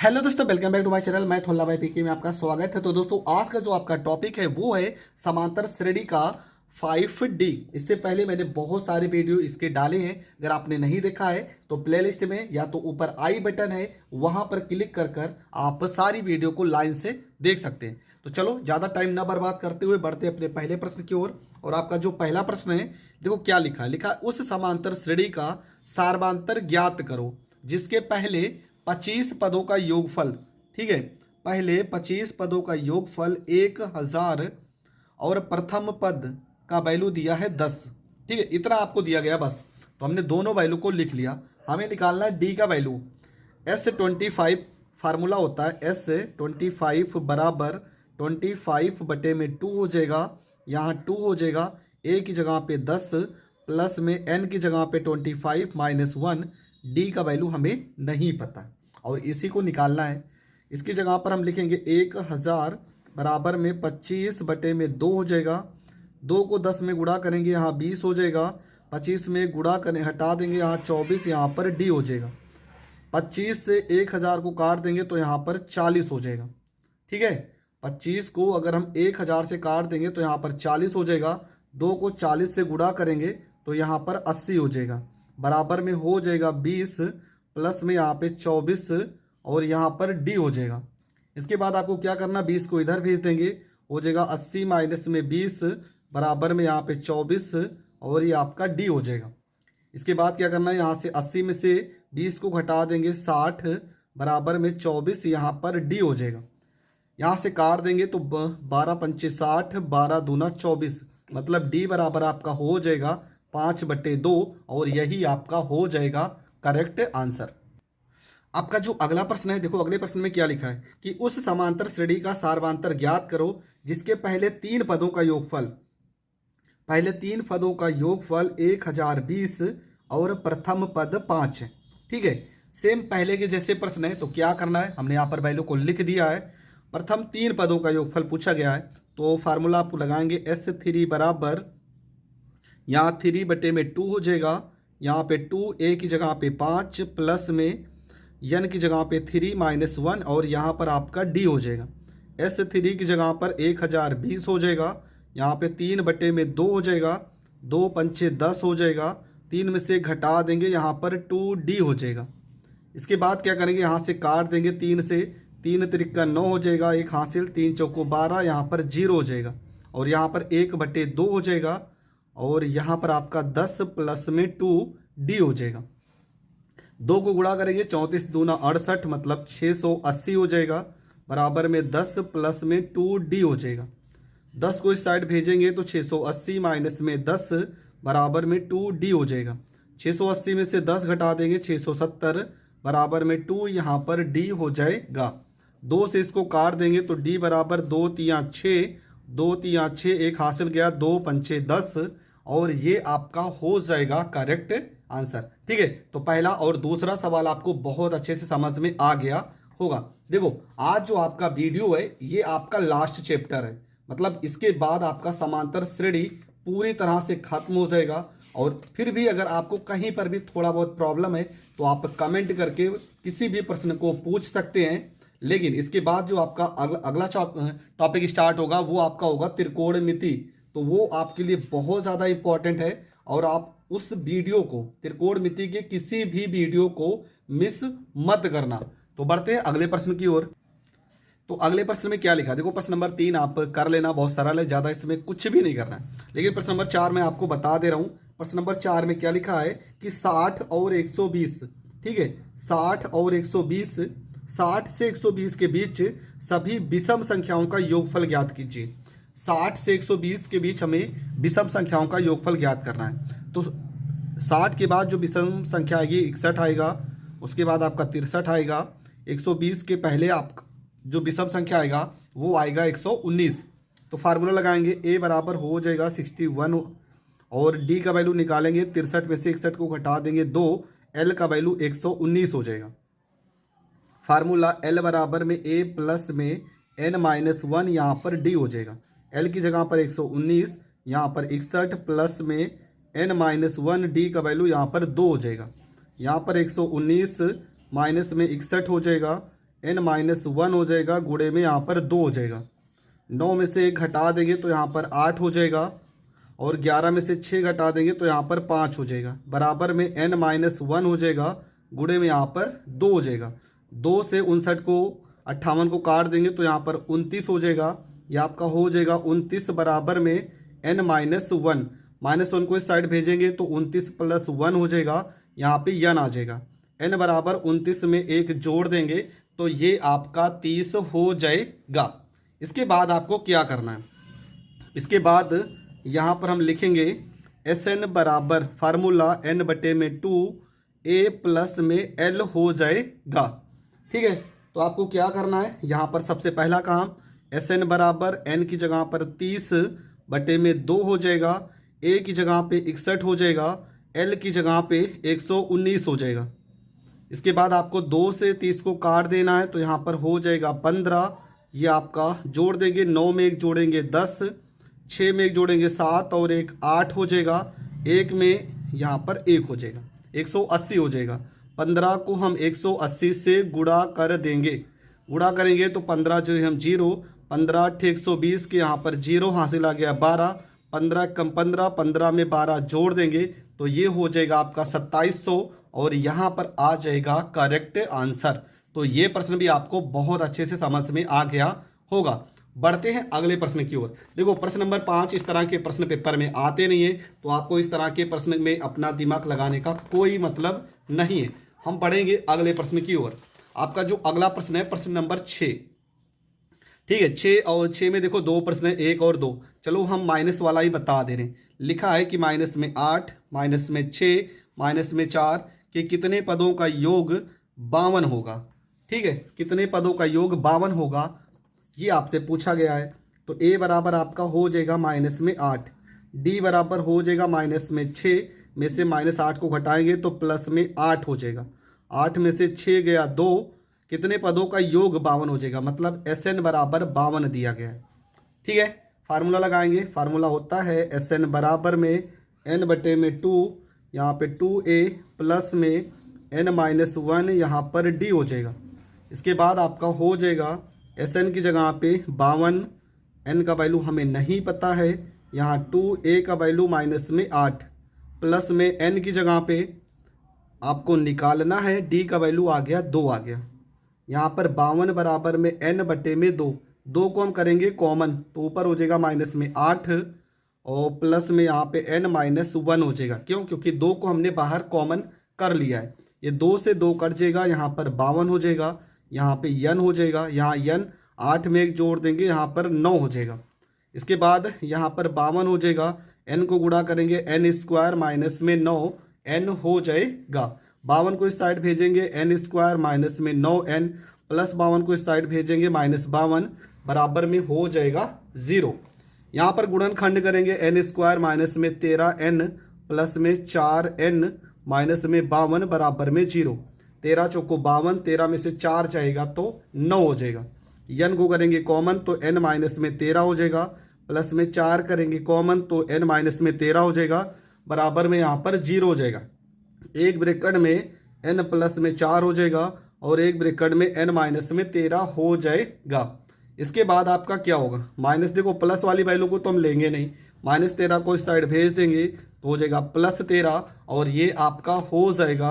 Hello दोस्तों, welcome back to my channel. मैं थोल्ला भाई पीके में आपका स्वागत है। तो दोस्तों, आज का जो आपका टॉपिक है वो है समांतर श्रेणी का 5D। इससे पहले मैंने बहुत सारे वीडियो इसके डाले हैं। अगर आपने नहीं देखा है तो प्लेलिस्ट में या तो ऊपर आई बटन है, वहां पर क्लिक कर कर आप सारी वीडियो को लाइन से देख सकते हैं। तो चलो ज़्यादा टाइम ना बर्बाद करते हुए बढ़ते अपने पहले प्रश्न की ओर। और आपका जो पहला प्रश्न है, देखो क्या लिखा उस समांतर श्रेणी का सार्वमांतर ज्ञात करो जिसके पहले 25 पदों का योगफल, ठीक है, पहले 25 पदों का योगफल 1000 और प्रथम पद का वैल्यू दिया है 10। ठीक है, इतना आपको दिया गया बस। तो हमने दोनों वैल्यू को लिख लिया। हमें निकालना है डी का वैल्यू। S25 फार्मूला होता है S25 बराबर 25/2 हो जाएगा। यहाँ 2 हो जाएगा, ए की जगह पे 10 प्लस में एन की जगह पे 25 - 1। डी का वैल्यू हमें नहीं पता और इसी को निकालना है। इसकी जगह पर हम लिखेंगे 1000 बराबर में 25/2 हो जाएगा। 2 को 10 में गुणा करेंगे, यहाँ 20 हो जाएगा। 25 में गुणा करें, हटा देंगे, यहाँ 24, यहाँ पर डी हो जाएगा। 25 से 1000 को काट देंगे तो यहाँ पर 40 हो जाएगा। ठीक है, 25 को अगर हम 1000 से काट देंगे तो यहाँ पर 40 हो जाएगा। 2 को 40 से गुणा करेंगे तो यहाँ पर 80 हो जाएगा। बराबर में हो जाएगा 20 प्लस में यहाँ पे 24 और यहाँ पर डी हो जाएगा। इसके बाद आपको क्या करना, 20 को इधर भेज देंगे, हो जाएगा 80 माइनस में 20 बराबर में यहाँ पे 24 और ये आपका डी हो जाएगा। इसके बाद क्या करना है, यहाँ से 80 में से 20 को घटा देंगे, 60 बराबर में 24, यहाँ पर डी हो जाएगा। यहाँ से काट देंगे तो 12 पंचे 60, 12 दूना 24, मतलब डी बराबर आपका हो जाएगा 5/2 और यही आपका हो जाएगा करेक्ट आंसर। आपका जो अगला प्रश्न है, देखो अगले प्रश्न में क्या लिखा है कि उस समांतर श्रेणी का सार्वमांतर ज्ञात करो जिसके पहले 3 पदों का योगफल, पहले 3 पदों का योगफल 1020 और प्रथम पद 5 है। ठीक है, सेम पहले के जैसे प्रश्न है। तो क्या करना है, हमने यहाँ पर वैल्यू को लिख दिया है। प्रथम 3 पदों का योगफल पूछा गया है तो फार्मूला आपको लगाएंगे S3 बराबर, यहाँ 3/2 हो जाएगा, यहाँ पे 2, ए की जगह पे 5 प्लस में एन की जगह पे 3 - 1 और यहाँ पर आपका डी हो जाएगा। S3 की जगह पर 1020 हो जाएगा, यहाँ पे 3/2 हो जाएगा, 2 पंचे 10 हो जाएगा, 3 में से घटा देंगे, यहाँ पर 2D हो जाएगा। इसके बाद क्या करेंगे, यहाँ से काट देंगे 3 से, 3 त्रिका 9 हो जाएगा, 1 हासिल, 3 चौको 12, यहाँ पर 0 हो जाएगा और यहाँ पर 1/2 हो जाएगा और यहाँ पर आपका 10 प्लस में 2D हो जाएगा। 2 को गुणा करेंगे, 34 दूना 68, मतलब 680 हो जाएगा। बराबर में 10 प्लस में 2D हो जाएगा। 10 को इस साइड भेजेंगे तो 680 माइनस में 10 बराबर में 2D हो जाएगा। 680 में से 10 घटा देंगे, 670 बराबर में 2, यहाँ पर D हो जाएगा। 2 से इसको काट देंगे तो D बराबर 2 तिया 6, 2 तिया 6, 1 हासिल गया, 2 पंचे 10 और ये आपका हो जाएगा करेक्ट आंसर। ठीक है, तो पहला और दूसरा सवाल आपको बहुत अच्छे से समझ में आ गया होगा। देखो, आज जो आपका वीडियो है ये आपका लास्ट चैप्टर है, मतलब इसके बाद आपका समांतर श्रेणी पूरी तरह से खत्म हो जाएगा। और फिर भी अगर आपको कहीं पर भी थोड़ा बहुत प्रॉब्लम है तो आप कमेंट करके किसी भी प्रश्न को पूछ सकते हैं। लेकिन इसके बाद जो आपका अगला टॉपिक स्टार्ट होगा वो आपका होगा त्रिकोणमिति। तो वो आपके लिए बहुत ज़्यादा इंपॉर्टेंट है और आप उस वीडियो को, त्रिकोणमिति के किसी भी वीडियो को मिस मत करना। तो बढ़ते हैं अगले प्रश्न की ओर। तो अगले प्रश्न में क्या लिखा, देखो प्रश्न नंबर 3 आप कर लेना, बहुत सरल है, ज़्यादा इसमें कुछ भी नहीं करना है। लेकिन प्रश्न नंबर 4 मैं आपको बता दे रहा हूँ। प्रश्न नंबर 4 में क्या लिखा है कि 60 और 120, ठीक है, 60 और 120, 60 से 120 के बीच सभी विषम संख्याओं का योगफल ज्ञात कीजिए। 60 से 120 के बीच हमें विषम संख्याओं का योगफल ज्ञात करना है। तो 60 के बाद जो विषम संख्या आएगी 61 आएगा, उसके बाद आपका 63 आएगा। 120 के पहले आप जो विषम संख्या आएगा वो आएगा 119। तो फार्मूला लगाएंगे, ए बराबर हो जाएगा 61 और डी का वैल्यू निकालेंगे, 63 में से 61 को घटा देंगे 2, एल का वैल्यू 119 हो जाएगा। फार्मूला एल बराबर में ए प्लस में एन -1, यहाँ पर डी हो जाएगा। एल की जगह पर 119, यहाँ पर 61 प्लस में एन -1, डी का वैल्यू यहाँ पर 2 हो जाएगा। यहाँ पर 119 माइनस में 61 हो जाएगा, n-1 हो जाएगा, गुणे में यहाँ पर 2 हो जाएगा। 9 में से 1 घटा देंगे तो यहाँ पर 8 हो जाएगा, और 11 में से 6 घटा देंगे तो यहाँ पर 5 हो जाएगा, बराबर में n-1 हो जाएगा, गुणे में यहाँ पर 2 हो जाएगा। 2 से 59 को 58 को काट देंगे तो यहाँ पर 29 हो जाएगा, यह आपका हो जाएगा 29, बराबर में n-1। -1 को इस साइड भेजेंगे तो 29 + 1 हो जाएगा, यहाँ पे n आ जाएगा। n बराबर 29 में 1 जोड़ देंगे तो ये आपका 30 हो जाएगा। इसके बाद आपको क्या करना है, इसके बाद यहाँ पर हम लिखेंगे Sn बराबर फार्मूला n/2 a प्लस में l हो जाएगा। ठीक है, तो आपको क्या करना है, यहाँ पर सबसे पहला काम Sn बराबर n की जगह पर 30/2 हो जाएगा, a की जगह पे 61 हो जाएगा, l की जगह पे 119 हो जाएगा। इसके बाद आपको 2 से 30 को काट देना है तो यहाँ पर हो जाएगा 15, ये आपका जोड़ देंगे, 9 में 1 जोड़ेंगे 10, 6 में 1 जोड़ेंगे 7 और 1 8 हो जाएगा, 1 में यहाँ पर 1 हो जाएगा, 180 हो जाएगा। 15 को हम 180 से गुणा कर देंगे, गुणा करेंगे तो 15 जो है हम 0, 15 × 120 के यहाँ पर 0 हासिल आ गया 12, 15 कम 15, 15 में 12 जोड़ देंगे तो ये हो जाएगा आपका 2700, और यहाँ पर आ जाएगा करेक्ट आंसर। तो ये प्रश्न भी आपको बहुत अच्छे से समझ में आ गया होगा। बढ़ते हैं अगले प्रश्न की ओर। देखो प्रश्न नंबर 5 इस तरह के प्रश्न पेपर में आते नहीं है, तो आपको इस तरह के प्रश्न में अपना दिमाग लगाने का कोई मतलब नहीं है। हम बढ़ेंगे अगले प्रश्न की ओर। आपका जो अगला प्रश्न है प्रश्न नंबर 6। ठीक है, 6 और 6 में देखो 2 प्रश्न है, 1 और 2। चलो हम माइनस वाला ही बता दे रहे हैं। लिखा है कि -8, -6, -4 के कितने पदों का योग 52 होगा। ठीक है, कितने पदों का योग 52 होगा, ये आपसे पूछा गया है। तो a बराबर आपका हो जाएगा -8, d बराबर हो जाएगा -6 में से -8 को घटाएंगे तो +8 हो जाएगा। 8 में से 6 गया 2, कितने पदों का योग 52 हो जाएगा, मतलब Sn बराबर 52 दिया गया है। ठीक है, फार्मूला लगाएंगे। फार्मूला होता है Sn बराबर में n/2, यहाँ पे 2a प्लस में n-1 यहाँ पर d हो जाएगा। इसके बाद आपका हो जाएगा Sn की जगह पे 52, n का वैल्यू हमें नहीं पता है, यहाँ 2a का वैल्यू -8 प्लस में n की जगह पे आपको निकालना है, d का वैल्यू आ गया 2 आ गया। यहाँ पर 52 बराबर में n/2, 2 को हम करेंगे कॉमन तो ऊपर हो जाएगा -8 और प्लस में यहाँ पे n-1 हो जाएगा। क्यों, क्योंकि 2 को हमने बाहर कॉमन कर लिया है। ये 2 से 2 कट जाएगा, यहाँ पर 52 हो जाएगा, यहाँ पे n हो जाएगा, यहाँ n 8 में 1 जोड़ देंगे, यहाँ पर 9 हो जाएगा। इसके बाद यहाँ पर 52 हो जाएगा, n को गुणा करेंगे n² माइनस में 9, n हो जाएगा। 52 को इस साइड भेजेंगे n² माइनस में 9n प्लस 52 को इस साइड भेजेंगे -52, बराबर में हो जाएगा 0। यहाँ पर गुणनखंड करेंगे n² माइनस में 13n प्लस में 4n माइनस में 52 बराबर में 0। 13 चौको 52, 13 में से 4 जाएगा तो 9 हो जाएगा। n को करेंगे कॉमन तो n माइनस में 13 हो जाएगा, प्लस में 4 करेंगे कॉमन तो n माइनस में 13 हो जाएगा, बराबर में यहाँ पर 0 हो जाएगा। एक ब्रैकेट में n प्लस में 4 हो जाएगा और एक ब्रैकेट में n माइनस में 13 हो जाएगा। इसके बाद आपका क्या होगा, माइनस, देखो प्लस वाली वैल्यू को तो हम लेंगे नहीं, -13 को इस साइड भेज देंगे तो हो जाएगा +13 और ये आपका हो जाएगा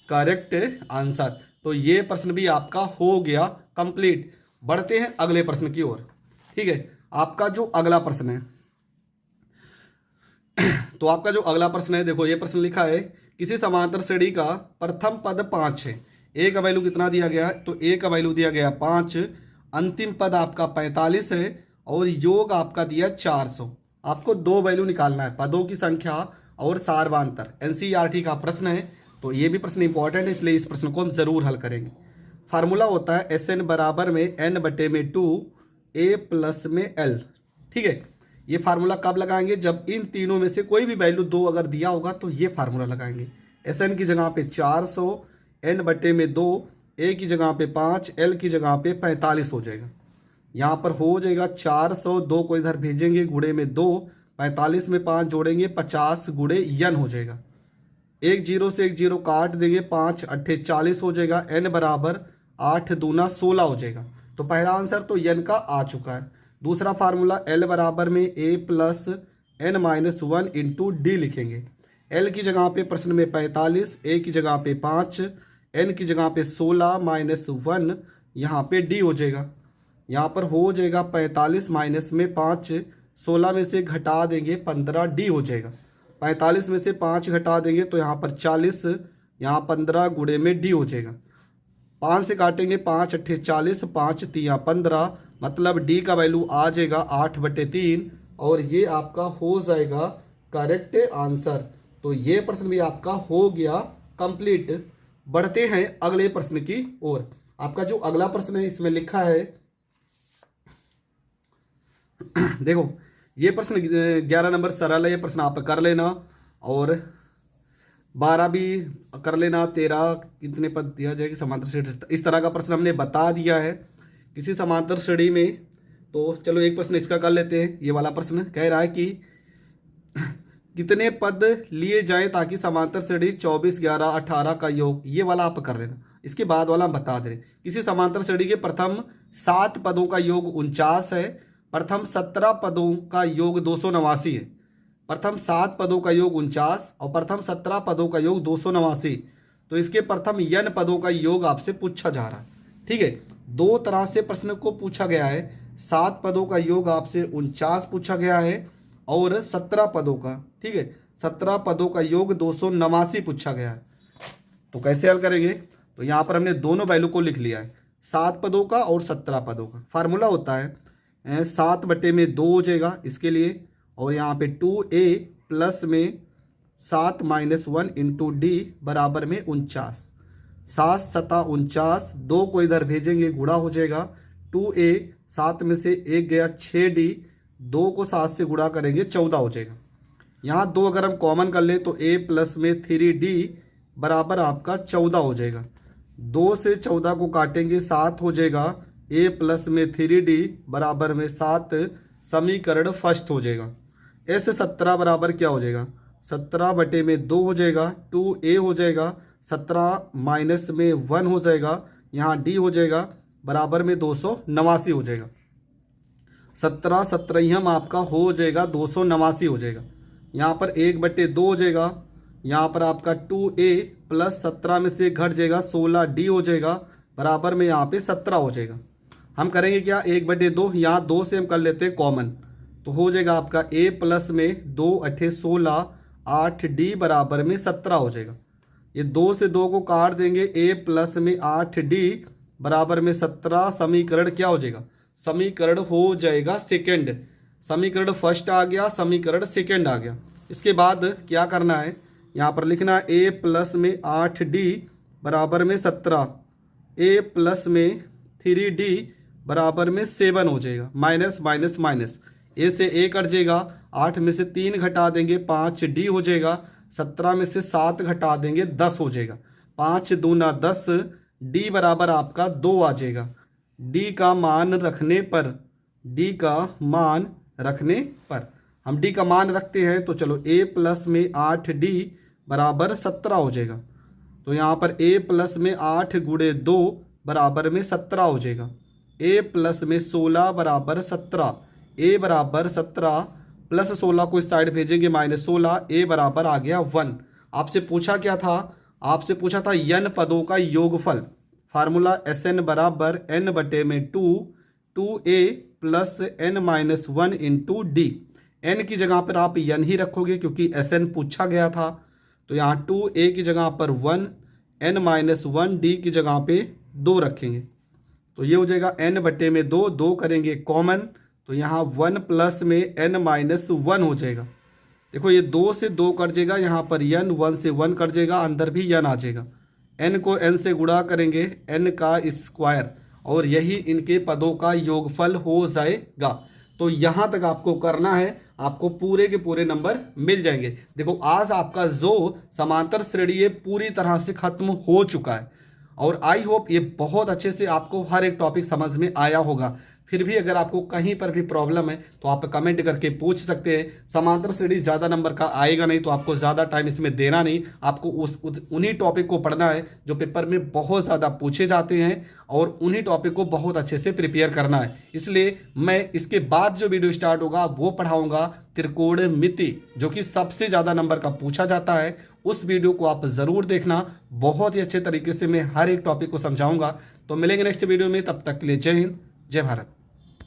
करेक्ट आंसर। तो ये प्रश्न भी आपका हो गया कंप्लीट। बढ़ते हैं अगले प्रश्न की ओर। ठीक है, आपका जो अगला प्रश्न है तो आपका जो अगला प्रश्न है, देखो ये प्रश्न लिखा है किसी समांतर श्रेणी का प्रथम पद 5 है। a का वैल्यू कितना दिया गया है, तो a का वैल्यू दिया गया 5, अंतिम पद आपका 45 है और योग आपका दिया 400। आपको 2 वैल्यू निकालना है, पदों की संख्या और सारवांतर। एनसीईआरटी का प्रश्न है, तो ये भी प्रश्न इंपॉर्टेंट है, इसलिए इस प्रश्न को हम जरूर हल करेंगे। फार्मूला होता है Sn बराबर में n/2 a प्लस में l। ठीक है, ये फार्मूला कब लगाएंगे, जब इन तीनों में से कोई भी वैल्यू 2 अगर दिया होगा तो ये फार्मूला लगाएंगे। Sn की जगह पे 400, n/2, a की जगह पे 5, l की जगह पे 45 हो जाएगा। यहाँ पर हो जाएगा 400, 2 को इधर भेजेंगे, गुणे में 2, 45 में 5 जोड़ेंगे, 50 गुणे n हो जाएगा। एक 0 से एक 0 काट देंगे, 5 × 8 = 40 हो जाएगा। n बराबर 8 दूना 16 हो जाएगा। तो पहला आंसर तो n का आ चुका है। दूसरा फार्मूला L बराबर में a plus n minus 1 into D लिखेंगे। L की जगह पे प्रश्न में 45, a की जगह पे 5, n की जगह पे 16 माइनस 1, यहाँ पे d हो जाएगा। यहाँ पर हो जाएगा 45 माइनस में 5, 16 में से घटा देंगे 15, डी हो जाएगा। 45 में से 5 घटा देंगे तो यहाँ पर 40, यहाँ 15 गुणे में डी हो जाएगा। 5 से काटेंगे 5 अट्ठे 40, 5 तिया 15, मतलब डी का वैल्यू आ जाएगा 8/3 और ये आपका हो जाएगा करेक्ट आंसर। तो ये प्रश्न भी आपका हो गया कंप्लीट। बढ़ते हैं अगले प्रश्न की ओर। आपका जो अगला प्रश्न है इसमें लिखा है देखो, ये प्रश्न 11 नंबर सरल है, ये प्रश्न आप कर लेना और 12 भी कर लेना। 13 कितने पद दिया जाएगा समांतर श्रेणी, इस तरह का प्रश्न हमने बता दिया है किसी समांतर श्रेणी में। तो चलो एक प्रश्न इसका कर लेते हैं। ये वाला प्रश्न कह रहा है कि कितने पद लिए जाएं ताकि समांतर श्रेणी 24, 11, 18 का योग, ये वाला आप कर लेना। इसके बाद वाला हम बता दे रहे, किसी समांतर श्रेणी के प्रथम 7 पदों का योग 49 है, प्रथम 17 पदों का योग 289 है। प्रथम 7 पदों का योग 49 और प्रथम 17 पदों का योग 289। तो इसके प्रथम n पदों का योग आपसे पूछा जा रहा है। ठीक है, दो तरह से प्रश्न को पूछा गया है। 7 पदों का योग आपसे 49 पूछा गया है और 17 पदों का, ठीक है, 17 पदों का योग 289 पूछा गया है। तो कैसे हल करेंगे? तो यहाँ पर हमने दोनों वैल्यू को लिख लिया है, 7 पदों का और 17 पदों का। फार्मूला होता है 7/2 हो जाएगा इसके लिए, और यहाँ पे 2a प्लस में 7 माइनस 1 इंटू डी बराबर में 49। 7 7 49, 2 को इधर भेजेंगे गुणा हो जाएगा। 2a 7 में से 1 गया 6d, 2 को 7 से गुणा करेंगे 14 हो जाएगा। यहाँ 2 अगर हम कॉमन कर लें तो a प्लस में 3d बराबर आपका 14 हो जाएगा। 2 से 14 को काटेंगे 7 हो जाएगा। a प्लस में 3d बराबर में 7, समीकरण फर्स्ट हो जाएगा। s 17 बराबर क्या हो जाएगा? 17/2 हो जाएगा। 2a हो जाएगा, 17 माइनस में 1 हो जाएगा, यहाँ d हो जाएगा बराबर में 289 हो जाएगा। 17 17 आपका हो जाएगा 289 हो जाएगा। यहाँ पर 1/2 हो जाएगा। यहाँ पर आपका 2a प्लस 17 में से घट जाएगा 16d हो जाएगा बराबर में यहाँ पे 17 हो जाएगा। हम करेंगे क्या? 1/2, यहाँ 2 से हम कर लेते हैं कॉमन, तो हो जाएगा आपका a प्लस में 2 अट्ठे 16, 8d बराबर में 17 हो जाएगा। ये 2 से 2 को काट देंगे, a प्लस में 8d बराबर में 17, समीकरण क्या हो जाएगा? समीकरण हो जाएगा सेकेंड। समीकरण फर्स्ट आ गया, समीकरण सेकेंड आ गया। इसके बाद क्या करना है? यहाँ पर लिखना है a प्लस में 8d बराबर में 17, a प्लस में 3d बराबर में 7 हो जाएगा। माइनस माइनस माइनस, a से a कट जाएगा, 8 में से 3 घटा देंगे 5d हो जाएगा, 17 में से 7 घटा देंगे 10 हो जाएगा। 5 दूना 10, d बराबर आपका 2 आ जाएगा। d का मान रखने पर, d का मान रखने पर हम d का मान रखते हैं तो चलो a प्लस में 8d बराबर 17 हो जाएगा। तो यहाँ पर a प्लस में 8 गुणे 2 बराबर में 17 हो जाएगा। a प्लस में 16 बराबर 17, a बराबर 17 प्लस 16 को इस साइड भेजेंगे माइनस 16, a बराबर आ गया 1। आपसे पूछा क्या था? आपसे पूछा था n पदों का योगफल। फार्मूला Sn बराबर n/2, 2a plus n minus 1 into D. n की जगह पर आप n ही रखोगे क्योंकि Sn पूछा गया था। तो यहाँ 2a की जगह पर 1, n माइनस 1, d की जगह पे 2 रखेंगे। तो ये हो जाएगा n/2, 2 करेंगे कॉमन, तो यहाँ 1 प्लस में n माइनस 1 हो जाएगा। देखो ये 2 से 2 कट जाएगा, यहाँ पर n 1 से 1 कट जाएगा, अंदर भी n आ जाएगा। n को n से गुणा करेंगे n का स्क्वायर, और यही इनके पदों का योगफल हो जाएगा। तो यहाँ तक आपको करना है, आपको पूरे के पूरे नंबर मिल जाएंगे। देखो आज आपका जो समांतर श्रेणी है पूरी तरह से खत्म हो चुका है, और आई होप ये बहुत अच्छे से आपको हर एक टॉपिक समझ में आया होगा। फिर भी अगर आपको कहीं पर भी प्रॉब्लम है तो आप कमेंट करके पूछ सकते हैं। समांतर श्रेणी ज़्यादा नंबर का आएगा नहीं, तो आपको ज़्यादा टाइम इसमें देना नहीं, आपको उन्हीं टॉपिक को पढ़ना है जो पेपर में बहुत ज़्यादा पूछे जाते हैं और उन्हीं टॉपिक को बहुत अच्छे से प्रिपेयर करना है। इसलिए मैं इसके बाद जो वीडियो स्टार्ट होगा वो पढ़ाऊंगा त्रिकोणमिति, जो कि सबसे ज़्यादा नंबर का पूछा जाता है। उस वीडियो को आप ज़रूर देखना, बहुत ही अच्छे तरीके से मैं हर एक टॉपिक को समझाऊंगा। तो मिलेंगे नेक्स्ट वीडियो में, तब तक के लिए जय हिंद, जय भारत।